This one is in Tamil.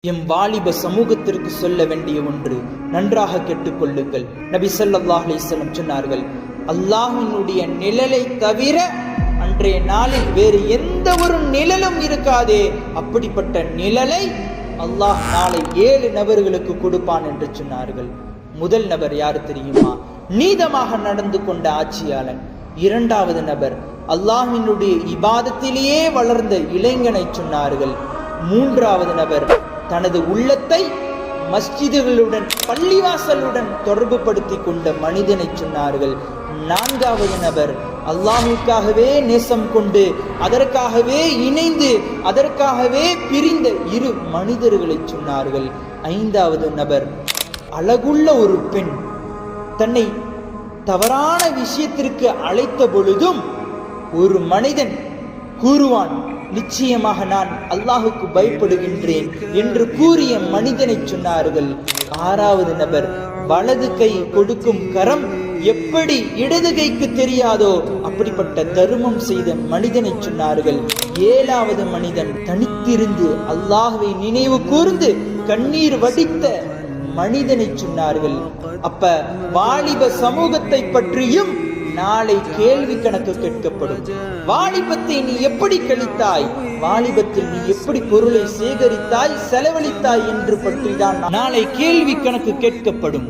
எம் வாலிப சமூகத்திற்கு சொல்ல வேண்டிய ஒன்று, நன்றாக கேட்டுக்கொள்ளுங்கள். நபி ஸல்லல்லாஹு அலைஹி வஸல்லம் சொன்னார்கள், அல்லாஹ்வினுடைய நிழலை தவிர அன்றைய நாளில் வேறு எந்த ஒரு நிழலும் இருக்காதே. அப்படிப்பட்ட நிழலை அல்லாஹ் நாளை 7 நபர்களுக்கு கொடுப்பான் என்று சொன்னார்கள். முதல் நபர் யார் தெரியுமா? நீதமாக நடந்து கொண்ட ஆட்சியாளன். இரண்டாவது நபர் அல்லாஹ்வினுடைய இபாதத்திலேயே வளர்ந்த இளைஞனை சொன்னார்கள். மூன்றாவது நபர் தனது உள்ளத்தை மஸ்ஜிதுகளுடன் பள்ளிவாசலுடன் தொடர்பு படுத்தி கொண்ட மனிதனை சொன்னார்கள். நான்காவது நபர் அல்லாஹ்வுக்காகவே நேசம் கொண்டு அதற்காகவே இணைந்து அதற்காகவே பிரிந்த 2 மனிதர்களை சொன்னார்கள். ஐந்தாவது நபர் அழகுள்ள ஒரு பெண் தன்னை தவறான விஷயத்திற்கு அழைத்த பொழுதும் ஒரு மனிதன் கூறுவான், நிச்சயமாக நான் அல்லாஹுக்கு பயப்படுகின்றேன் என்று கூறிய மனிதனை சொன்னார்கள். ஆறாவது நபர் வலது கை கொடுக்கும் கரம் எப்படி இடது கைக்கு தெரியாதோ அப்படிப்பட்ட தர்மம் செய்த மனிதனை சொன்னார்கள். ஏழாவது மனிதன் தனித்திருந்து அல்லாஹ்வை நினைவு கூர்ந்து கண்ணீர் வடித்த மனிதனை சொன்னார்கள். அப்ப வாலிப சமூகத்தை பற்றியும் நாளை கேள்வி கணக்கு கேட்கப்படும். வாலிபத்தை நீ எப்படி கழித்தாய், வாலிபத்தில் நீ எப்படி பொருளை சேகரித்தாய், செலவழித்தாய் என்று பற்றிதான் நாளை கேள்வி கணக்கு கேட்கப்படும்.